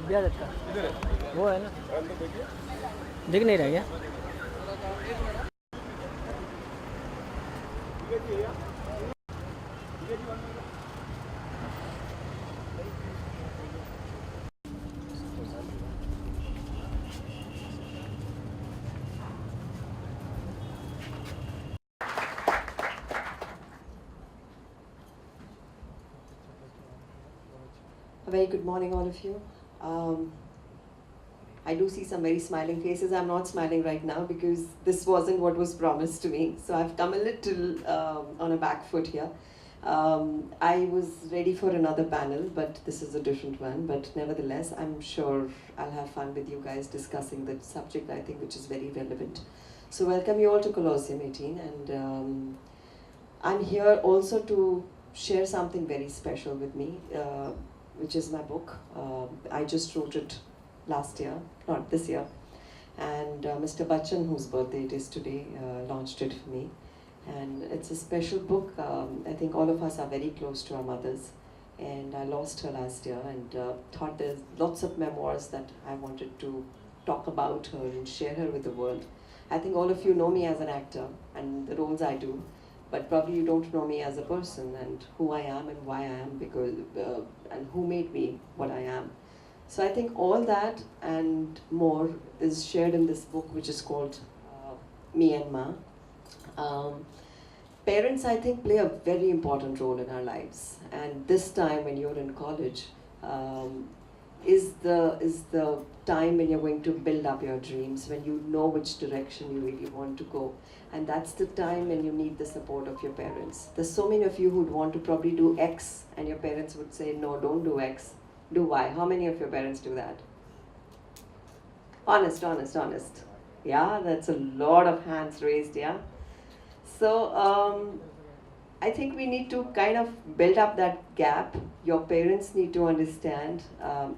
दिया दत्ता वो है ना, दिख नहीं रहा क्या? A very good morning, all of you. I do see some very smiling faces. I'm not smiling right now because this wasn't what was promised to me. So I've come a little on a back foot here. I was ready for another panel, but this is a different one. But nevertheless, I'm sure I'll have fun with you guys discussing the subject, I think, which is very relevant. So welcome you all to Colosseum 18. And I'm here also to share something very special with me. Which is my book. I just wrote it last year, not this year. And Mr. Bachchan, whose birthday it is today, launched it for me. And it's a special book. I think all of us are very close to our mothers. And I lost her last year and thought there's lots of memoirs that I wanted to talk about her and share her with the world. I think all of you know me as an actor and the roles I do, but probably you don't know me as a person and who I am and why I am because and who made me what I am. So I think all that and more is shared in this book, which is called Me and Ma. Parents, I think, play a very important role in our lives, and this time when you're in college is the time when you're going to build up your dreams, when you know which direction you really want to go. And that's the time when you need the support of your parents. There's so many of you who'd want to probably do X, and your parents would say, no, don't do X, do Y. How many of your parents do that? Honest, honest, honest. Yeah, that's a lot of hands raised, yeah. So I think we need to kind of build up that gap. Your parents need to understand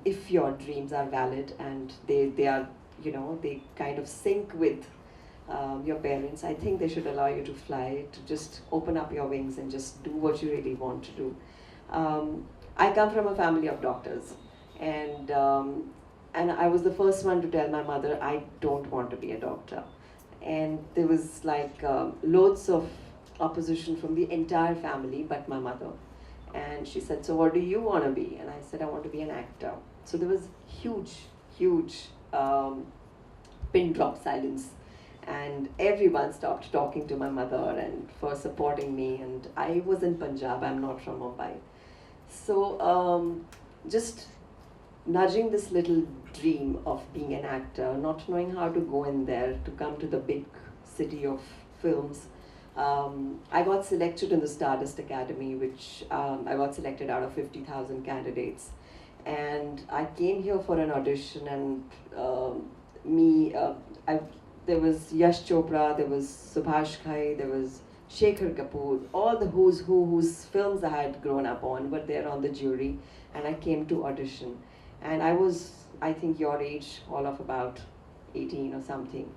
if your dreams are valid and they are, they kind of sync with your parents. I think they should allow you to fly, to just open up your wings and just do what you really want to do. I come from a family of doctors, and I was the first one to tell my mother I don't want to be a doctor. And there was like loads of opposition from the entire family but my mother. And she said, so what do you want to be? And I said, I want to be an actor. So there was huge pin drop silence, and everyone stopped talking to my mother and for supporting me. And I was in Punjab, I'm not from Mumbai. So just nudging this little dream of being an actor, not knowing how to go in there, to come to the big city of films. I got selected in the Stardust Academy, which I got selected out of 50,000 candidates. And I came here for an audition, and there was Yash Chopra, there was Subhash Ghai, there was Shekhar Kapoor, all the who's who whose films I had grown up on were there on the jury, and I came to audition. And I was, I think, your age, all of about 18 or something.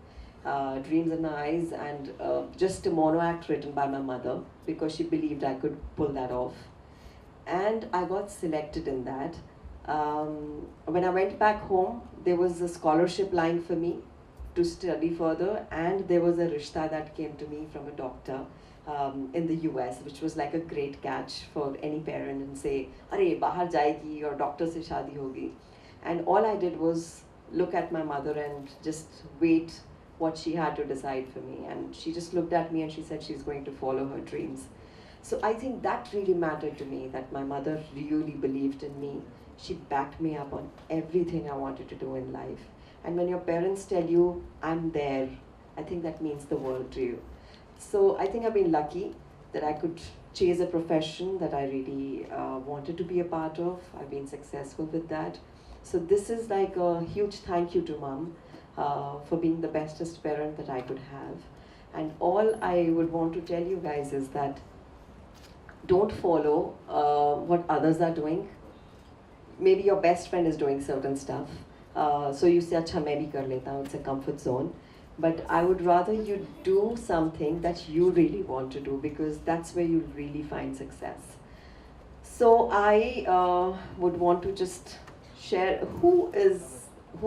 Dreams in Eyes, and just a mono act written by my mother because she believed I could pull that off. And I got selected in that. When I went back home, there was a scholarship lying for me to study further, and there was a rishta that came to me from a doctor in the US, which was like a great catch for any parent and say, "Arey, bahar jayegi or doctor se shadi hogi." And all I did was look at my mother and just wait what she had to decide for me. And she just looked at me and she said she's going to follow her dreams. So I think that really mattered to me, that my mother really believed in me. She backed me up on everything I wanted to do in life. And when your parents tell you, I'm there, I think that means the world to you. So I think I've been lucky that I could chase a profession that I really wanted to be a part of. I've been successful with that. So this is like a huge thank you to mom for being the bestest parent that I could have. And all I would want to tell you guys is that don't follow what others are doing. Maybe your best friend is doing certain stuff. So you say, "Acha, main bhi kar leta hu," it's a comfort zone. But I would rather you do something that you really want to do, because that's where you really find success. So I would want to just share who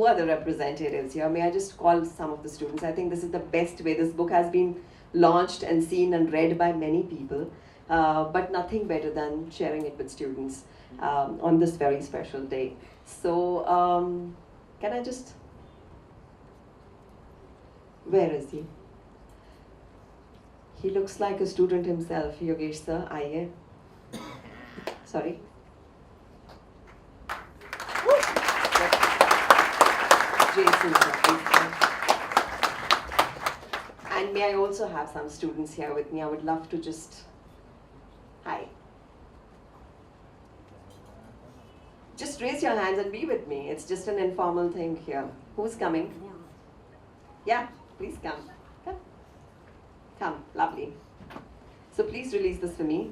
are the representatives here. May I just call some of the students? I think this is the best way. This book has been launched and seen and read by many people, but nothing better than sharing it with students on this very special day. So can I just, where is he? He looks like a student himself. Yogesh sir, आइए. Sorry. Jason sir, please. And may I also have some students here with me? I would love to just, hi. Just raise your hands and be with me. It's just an informal thing here. Who's coming? Yeah, please come. Come. Come, lovely. So please release this for me.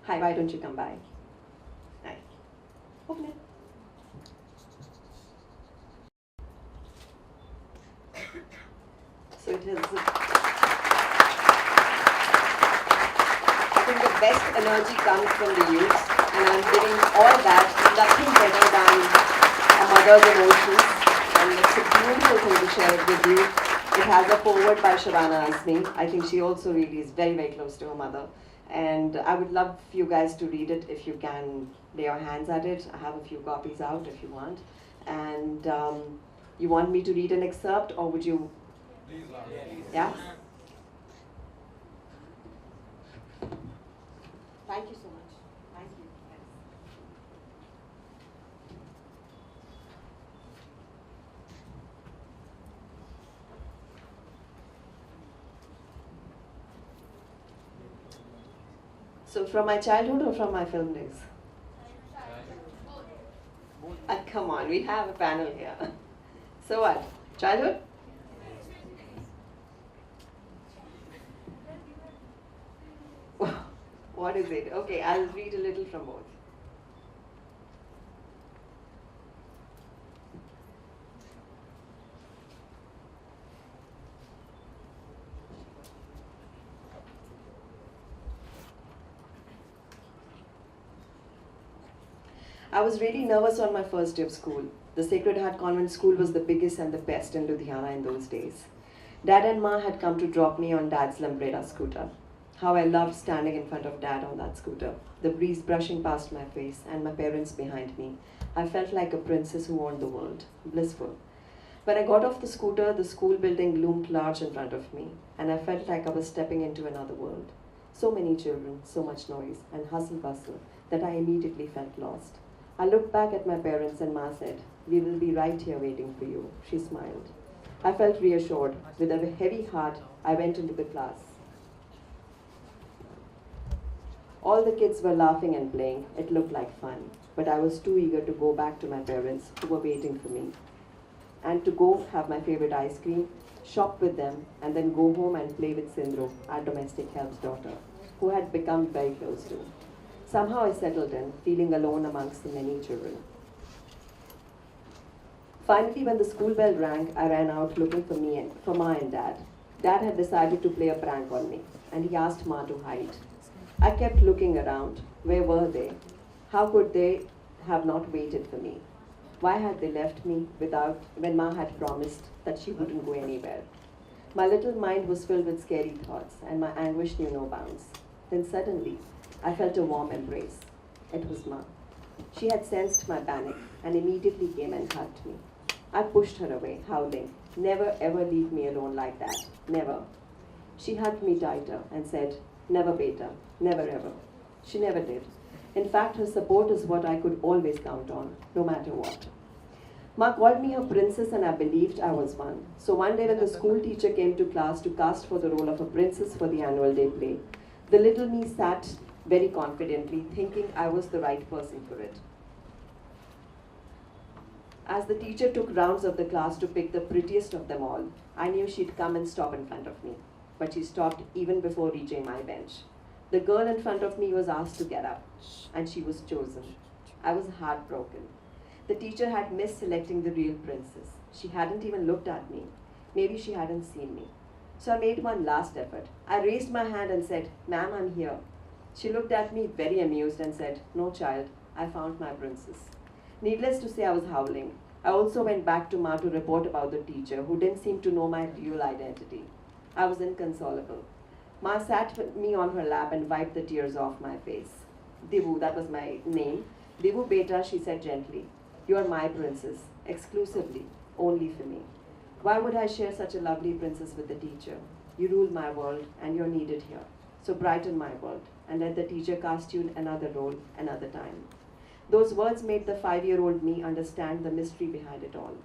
Hi, why don't you come by? Hi. Open it. So it is. I think the best energy comes from the youth, and I'm giving all that. Nothing better than a mother's emotions, and it's a beautiful thing to share it with you. It has a foreword by Shabana Azmi. I think she also really is very, very close to her mother. And I would love for you guys to read it if you can lay your hands at it. I have a few copies out if you want. And you want me to read an excerpt, or would you? Yeah? Thank you so much. Thank you. Yes. So from my childhood or from my film days? Come on, we have a panel here. So what? Childhood? What is it? Okay, I'll read a little from both. I was really nervous on my first day of school. The Sacred Heart Convent School was the biggest and the best in Ludhiana in those days. Dad and Ma had come to drop me on Dad's Lambretta scooter. How I loved standing in front of Dad on that scooter, the breeze brushing past my face and my parents behind me. I felt like a princess who owned the world, blissful. When I got off the scooter, the school building loomed large in front of me, and I felt like I was stepping into another world. So many children, so much noise and hustle bustle that I immediately felt lost. I looked back at my parents and Ma said, "We will be right here waiting for you." She smiled. I felt reassured. With a heavy heart, I went into the class. All the kids were laughing and playing. It looked like fun, but I was too eager to go back to my parents who were waiting for me, and to go have my favorite ice cream, shop with them, and then go home and play with Sindhu, our domestic help's daughter, who had become very close to. Somehow I settled in, feeling alone amongst the many children. Finally, when the school bell rang, I ran out looking for Ma and Dad. Dad had decided to play a prank on me, and he asked Ma to hide. I kept looking around. Where were they? How could they have not waited for me? Why had they left me when Ma had promised that she wouldn't go anywhere? My little mind was filled with scary thoughts, and my anguish knew no bounds. Then suddenly, I felt a warm embrace. It was Ma. She had sensed my panic and immediately came and hugged me. I pushed her away, howling, "Never ever leave me alone like that. Never." She hugged me tighter and said, "Never, beta. Never ever." She never did. In fact, her support is what I could always count on, no matter what. Ma called me her princess, and I believed I was one. So one day when the school teacher came to class to cast for the role of a princess for the annual day play, the little me sat very confidently, thinking I was the right person for it. As the teacher took rounds of the class to pick the prettiest of them all, I knew she'd come and stop in front of me. But she stopped even before reaching my bench. The girl in front of me was asked to get up, and she was chosen. I was heartbroken. The teacher had missed selecting the real princess. She hadn't even looked at me. Maybe she hadn't seen me. So I made one last effort. I raised my hand and said, "Ma'am, I'm here." She looked at me very amused and said, "No, child, I found my princess. Needless to say, I was howling. I also went back to Ma to report about the teacher, who didn't seem to know my real identity. I was inconsolable. Ma sat with me on her lap and wiped the tears off my face. Divu, that was my name. Divu beta, she said gently. You are my princess, exclusively, only for me. Why would I share such a lovely princess with the teacher? You rule my world, and you're needed here. So brighten my world, and let the teacher cast you in another role, another time. Those words made the 5-year-old me understand the mystery behind it all.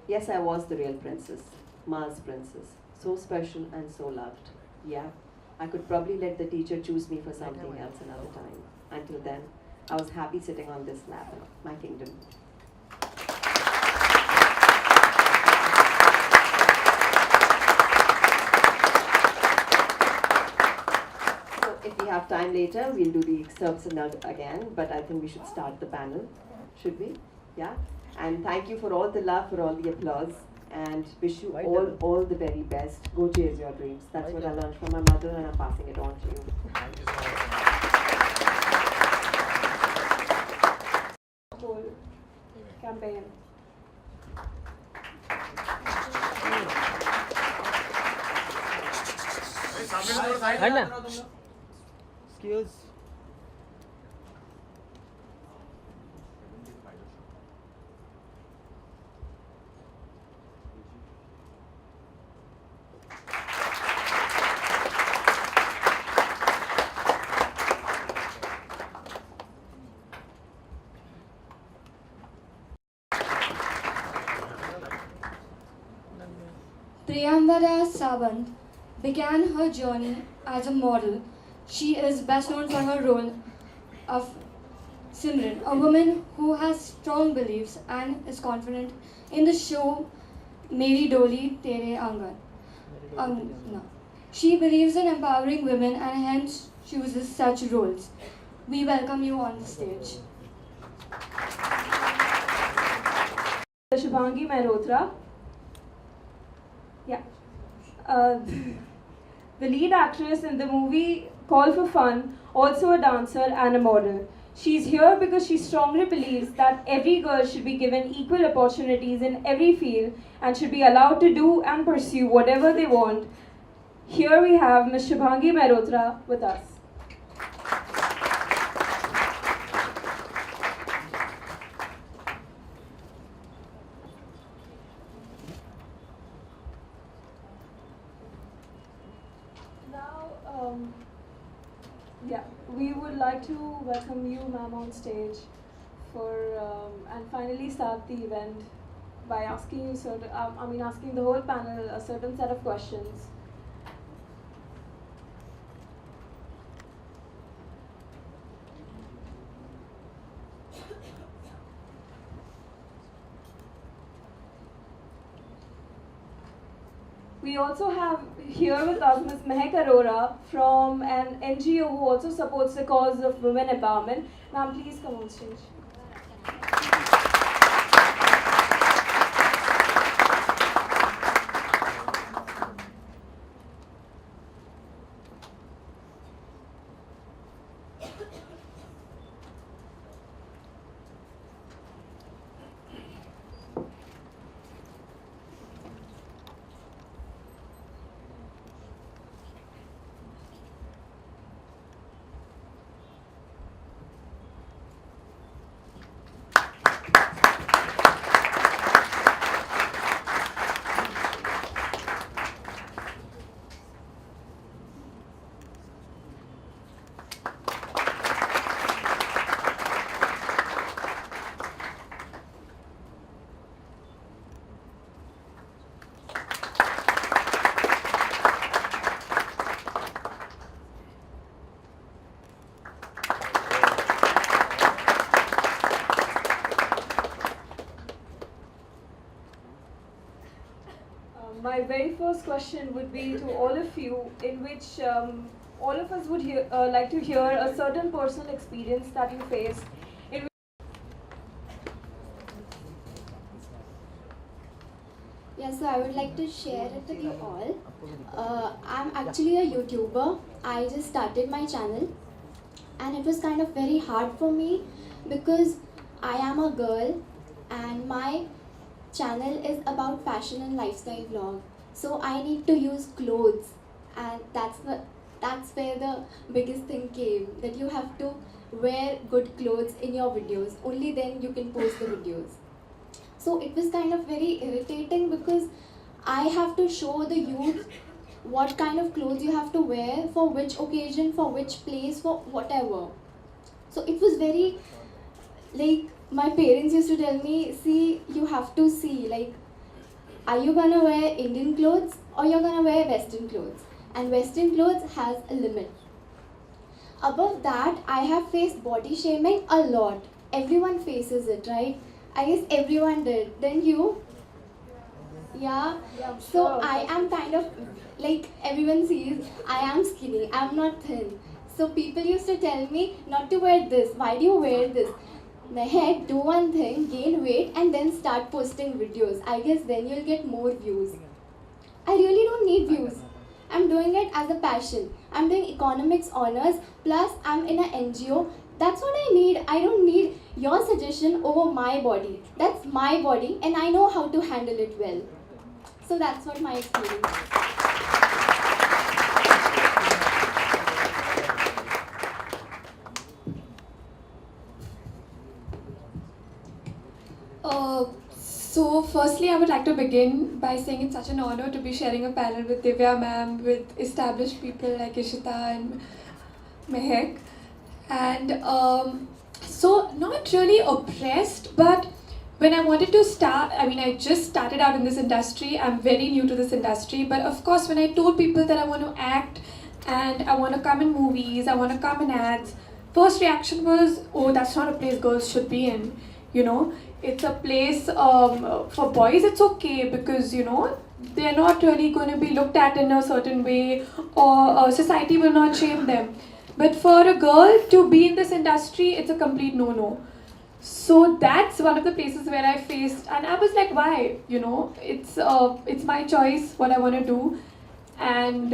Yes, I was the real princess, Ma's princess. So special and so loved. Yeah, I could probably let the teacher choose me for something else another time. Until then, I was happy sitting on this lap, my kingdom. If we have time later, we'll do the excerpts again, but I think we should start the panel. Should we? Yeah? And thank you for all the love, for all the applause, and wish you all the very best. Go chase your dreams. That's what I learned from my mother, and I'm passing it on to you. Thank you so much. Whole campaign. Skills. Priyambara Sawant began her journey as a model. She is best known for her role of Simran, a woman who has strong beliefs and is confident in the show Meri Doli Tere Angan. No. She believes in empowering women and hence chooses such roles. We welcome you on the stage. Shubhangi Mehrotra. Yeah. The lead actress in the movie Call for Fun, also a dancer and a model. She's here because she strongly believes that every girl should be given equal opportunities in every field and should be allowed to do and pursue whatever they want. Here we have Ms. Shubhangi Mehrotra with us. Yeah, we would like to welcome you, ma'am, on stage for and finally start the event by asking you asking the whole panel a certain set of questions. We also have here with us Ms. Mehak Arora from an NGO who also supports the cause of women empowerment. Ma'am, please come on stage. My very first question would be to all of you, in which all of us would like to hear a certain personal experience that you faced. Yes, so I would like to share it with you all. I'm actually a YouTuber. I just started my channel. and it was kind of very hard for me because I am a girl and my channel is about fashion and lifestyle vlog. So I need to use clothes, and that's where the biggest thing came, that you have to wear good clothes in your videos. Only then you can post the videos. So it was kind of very irritating because I have to show the youth what kind of clothes you have to wear for which occasion, for which place, for whatever. So it was very, like, my parents used to tell me, see, you have to see, like, are you gonna wear Indian clothes or you're gonna wear Western clothes? And Western clothes has a limit. Above that, I have faced body shaming a lot. Everyone faces it, right? I guess everyone did. Then you? Yeah. So I am kind of, like, everyone sees I am skinny, I'm not thin. So people used to tell me not to wear this. Why do you wear this? Heck, do one thing, gain weight, and then start posting videos. I guess then you'll get more views. I really don't need views. I'm doing it as a passion. I'm doing economics honors, plus I'm in an NGO. That's what I need. I don't need your suggestion over my body. That's my body, and I know how to handle it well. So that's what my experience is. So firstly, I would like to begin by saying it's such an honor to be sharing a panel with Divya ma'am, with established people like Ishita and Mehek. And so not really oppressed, but when I wanted to start, I mean, I just started out in this industry. I'm very new to this industry. But of course, when I told people that I want to act and I want to come in movies, I want to come in ads, first reaction was, oh, that's not a place girls should be in, you know. It's a place for boys, it's okay because, you know, they're not really going to be looked at in a certain way, or society will not shame them. But for a girl to be in this industry, it's a complete no-no. So that's one of the places where I faced, and I was like, why? You know, it's my choice what I want to do, and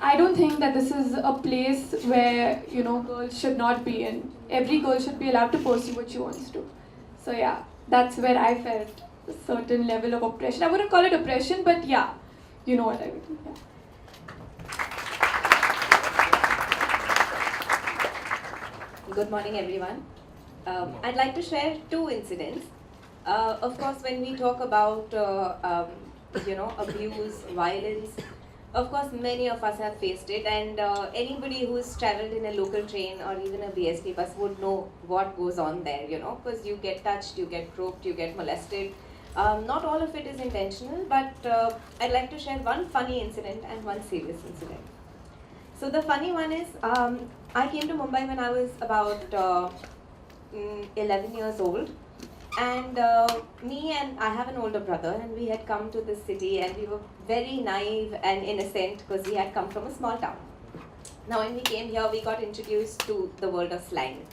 I don't think that this is a place where, you know, girls should not be in. Every girl should be allowed to pursue what she wants to. So yeah, that's where I felt a certain level of oppression. I wouldn't call it oppression, but yeah, you know what I mean. Yeah. Good morning, everyone. I'd like to share two incidents. Of course, when we talk about abuse, violence, of course, many of us have faced it, and anybody who's traveled in a local train or even a BST bus would know what goes on there, you know, because you get touched, you get groped, you get molested. Not all of it is intentional, but I'd like to share one funny incident and one serious incident. So the funny one is, I came to Mumbai when I was about 11 years old. And me and I have an older brother, and we had come to this city, and we were very naive and innocent because we had come from a small town. Now when we came here, we got introduced to the world of slang,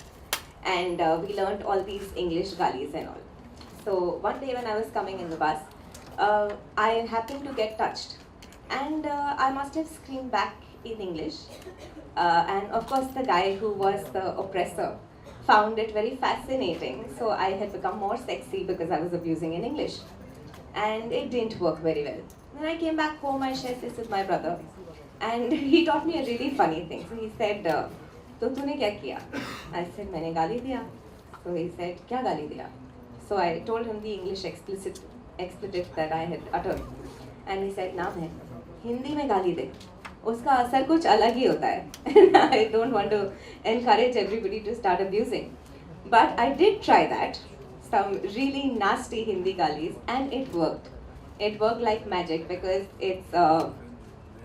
and we learned all these English galis and all. So one day when I was coming in the bus, I happened to get touched, and I must have screamed back in English, and of course the guy who was the oppressor found it very fascinating. So I had become more sexy because I was abusing in English. And it didn't work very well. When I came back home, I shared this with my brother. And he taught me a really funny thing. So he said, "To tune kya kiya?" I said, "Maine gali diya." So he said, "Kya gali diya?" So I told him the English expletive that I had uttered. And he said, "Na bhai, Hindi mein gali de. उसका असर कुछ अलग ही होता है." I don't want to encourage everybody to start abusing, but I did try that, some really nasty Hindi galis, and it worked. It worked like magic because it's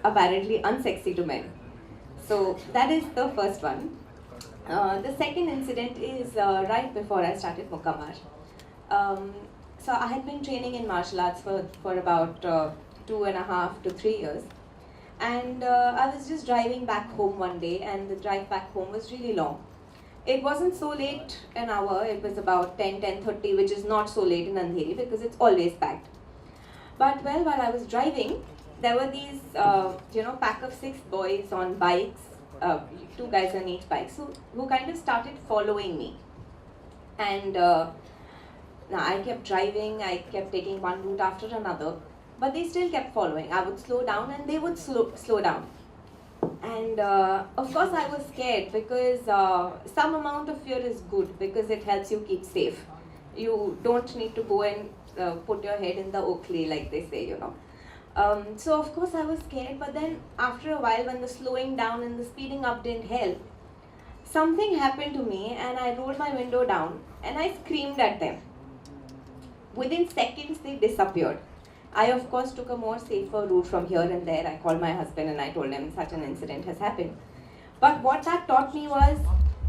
apparently unsexy to men. So that is the first one. The second incident is right before I started Mukamar. So I had been training in martial arts for about 2.5 to 3 years. And I was just driving back home one day, and the drive back home was really long. It wasn't so late an hour, it was about 10:30, which is not so late in Andheri because it's always packed. But well, while I was driving, there were these pack of 6 boys on bikes two guys on each bike, so who kind of started following me. And now I kept driving, I kept taking one route after another, but they still kept following. I would slow down and they would slow down. And of course I was scared, because some amount of fear is good because it helps you keep safe. You don't need to go and put your head in the oak clay, like they say, you know. So of course I was scared, but then after a while, when the slowing down and the speeding up didn't help, something happened to me and I rolled my window down and I screamed at them. Within seconds they disappeared. I of course took a more safer route from here and there. I called my husband and I told him such an incident has happened. But what that taught me was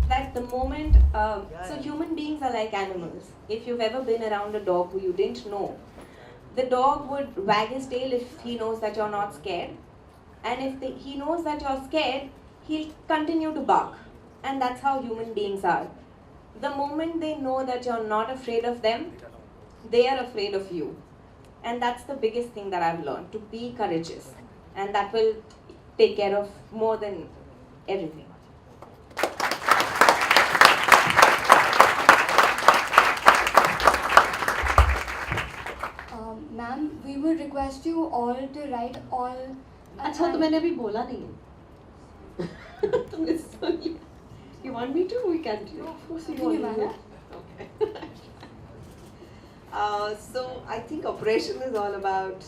that the moment, so human beings are like animals. If you've ever been around a dog who you didn't know, the dog would wag his tail if he knows that you're not scared. And if he knows that you're scared, he'll continue to bark. And that's how human beings are. The moment they know that you're not afraid of them, they are afraid of you. And that's the biggest thing that I've learned, to be courageous. And that will take care of more than everything. Ma'am, we would request you all to write all. अच्छा तो मैंने अभी बोला नहीं है. तुमने सुन लिया. You want me to? We can do. Of course you want me to. Okay. So I think operation is all about,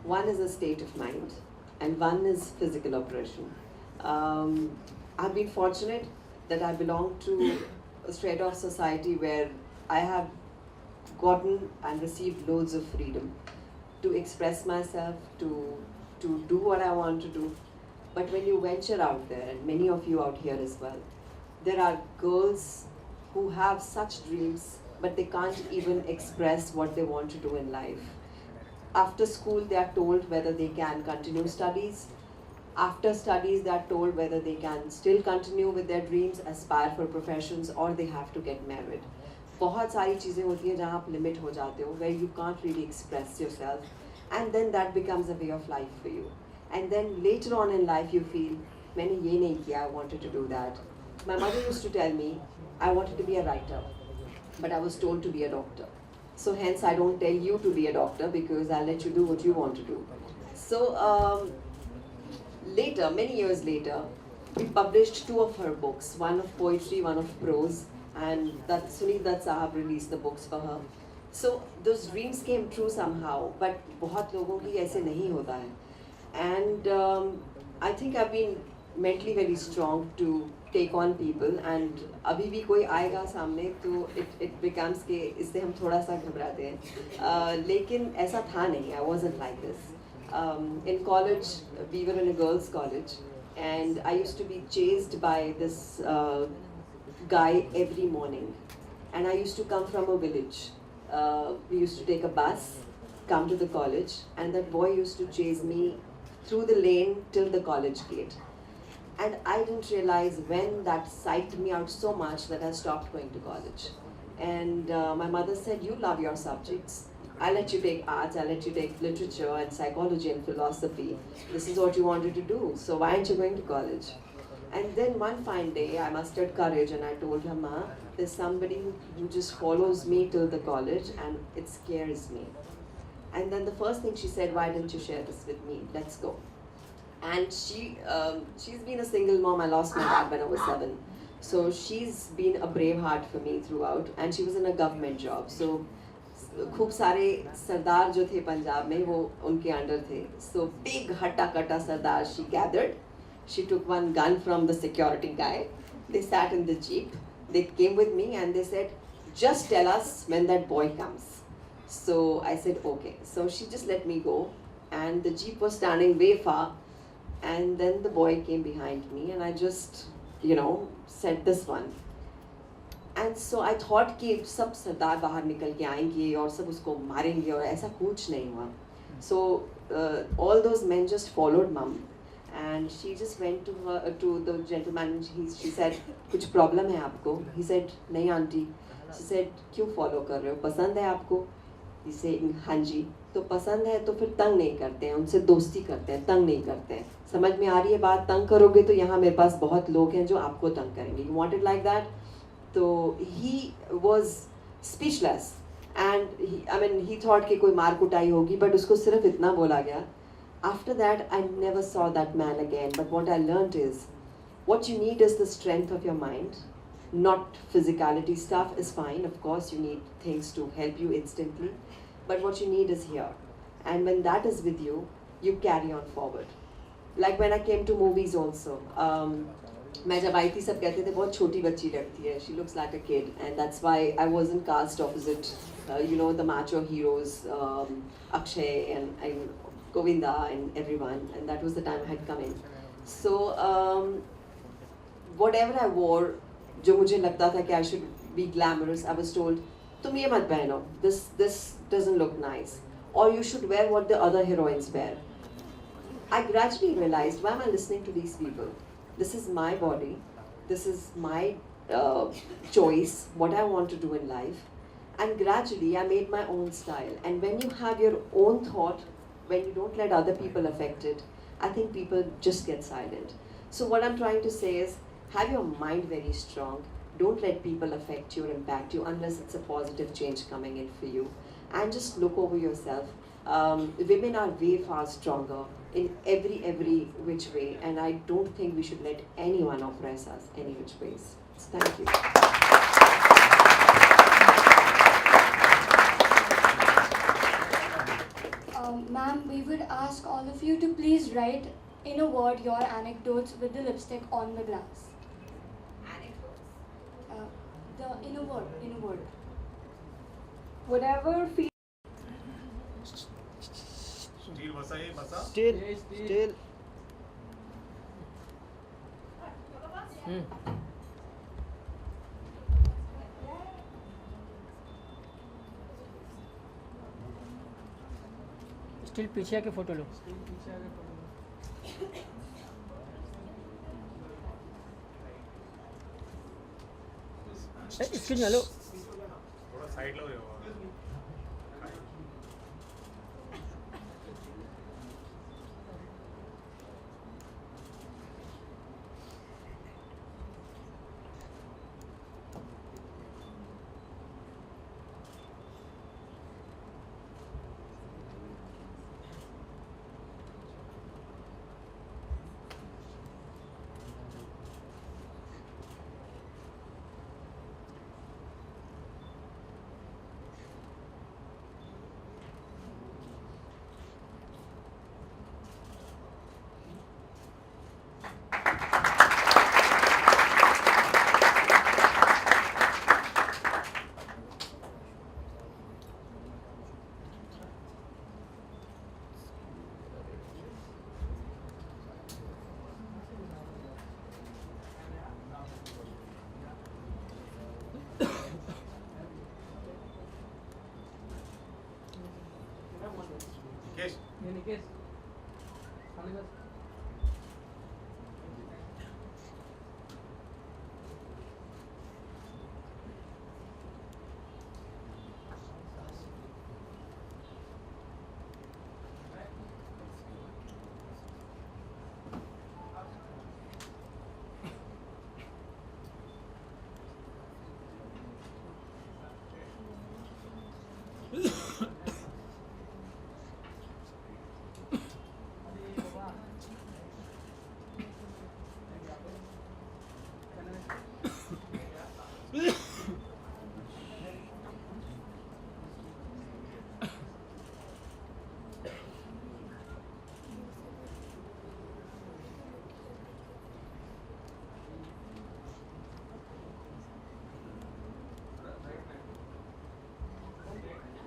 one is a state of mind and one is physical operation. I've been fortunate that I belong to a straight off society where I have gotten and received loads of freedom to express myself, to do what I want to do. But when you venture out there, and many of you out here as well, there are girls who have such dreams, but they can't even express what they want to do in life. After school, they are told whether they can continue studies. After studies, they are told whether they can still continue with their dreams, aspire for professions, or they have to get married. बहुत सारी चीज़ें होती हैं जहाँ आप limit हो जाते हो, where you can't really express yourself, and then that becomes a way of life for you. And then later on in life, you feel, मैंने ये नहीं किया, I wanted to do that. My mother used to tell me, I wanted to be a writer, but I was told to be a doctor. So hence, I don't tell you to be a doctor because I'll let you do what you want to do. So later, many years later, we published 2 of her books, one of poetry, one of prose, and that Sunil Dutt Sahab released the books for her. So those dreams came true somehow, but बहुत लोगों की ऐसे नहीं होता है. And I think I've been mentally very strong to take on people, and अभी भी कोई आएगा सामने तो it becomes के इससे हम थोड़ा सा घबराते हैं. लेकिन ऐसा था नहीं. I wasn't like this. In college, we were in a girls' college, and I used to be chased by this guy every morning. And I used to come from a village. We used to take a bus, come to the college, and that boy used to chase me through the lane till the college gate. And I didn't realize when that psyched me out so much that I stopped going to college. And my mother said, you love your subjects. I'll let you take arts, I'll let you take literature and psychology and philosophy. This is what you wanted to do, so why aren't you going to college? And then one fine day, I mustered courage and I told her, Ma, there's somebody who just follows me till the college and it scares me. And then the first thing she said, why didn't you share this with me? Let's go. And she's been a single mom. I lost my dad when I was 7. So she's been a brave heart for me throughout, and she was in a government job. So खूब सारे सरदार जो थे पंजाब में वो उनके under थे. So big हट्टा कट्टा सरदार she gathered. She took one gun from the security guy. They sat in the jeep. They came with me and they said, just tell us when that boy comes. So I said, okay. So she just let me go, and the jeep was standing way far, and then the boy came behind me and I just, said this one. And so I thought कि सब सरदार बाहर निकल के आएंगे और सब उसको मारेंगे और ऐसा कुछ नहीं हुआ. So all those men just followed mom, and she just went to the gentleman. She said, कुछ problem है आपको? He said, नहीं auntie. She said, क्यों follow कर रहे हो? पसंद है आपको? जिसे हाँ जी, तो पसंद है तो फिर तंग नहीं करते हैं, उनसे दोस्ती करते हैं, तंग नहीं करते हैं. समझ में आ रही है बात? तंग करोगे तो यहाँ मेरे पास बहुत लोग हैं जो आपको तंग करेंगे. You want it like that? तो he was speechless and he thought कि कोई मार कुटाई होगी, but उसको सिर्फ इतना बोला गया. After that, I never saw that man again. But what I learned is, what you need is the strength of your mind. Not physicality. Stuff is fine, of course, you need things to help you instantly. But what you need is here. And when that is with you, you carry on forward. Like when I came to movies also. मैं जब आई थी सब कहते थे बहुत छोटी बच्ची लगती है, she looks like a kid, and that's why I wasn't cast opposite the macho heroes, Akshay and Govinda and everyone, and that was the time I had come in. So whatever I wore, जो मुझे लगता था कि I should be glamorous, I was told, तुम ये मत पहनो, this doesn't look nice, or you should wear what the other heroines wear. I gradually realized, why am I listening to these people? This is my body, this is my choice, what I want to do in life, and gradually I made my own style. And when you have your own thought, when you don't let other people affect it, I think people just get silent. So what I'm trying to say is, have your mind very strong. Don't let people affect you or impact you unless it's a positive change coming in for you. And just look over yourself. Women are way far stronger in every which way, and I don't think we should let anyone oppress us any which ways. So thank you. Ma'am, we would ask all of you to please write in a word your anecdotes with the lipstick on the glass. Anecdotes? In a word. Whatever feels. Still. Still पीछे आके photo लो. इसके ना लो. थोड़ा side लो. निकेश खाली बस.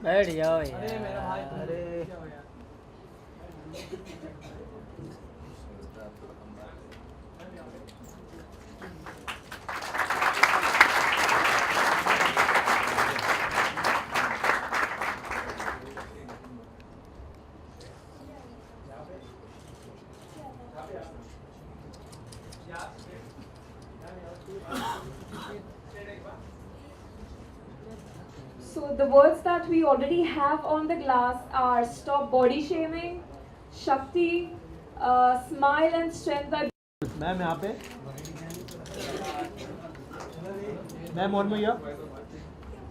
बैठ जाओ यार. अरे मेरा भाई, अरे So the words that we already have on the glass are stop body shaming, Shakti, smile and strength by ma'am यहाँ पे मैम और में या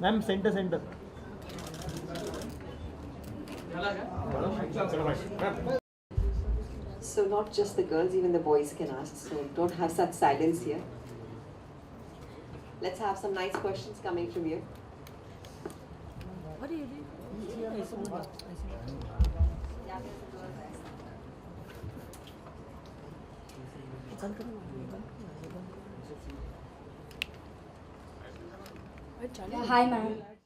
ma'am centre centre So not just the girls, even the boys can ask. So don't have such silence here. Let's have some nice questions coming from you. Yeah, hi ma'am.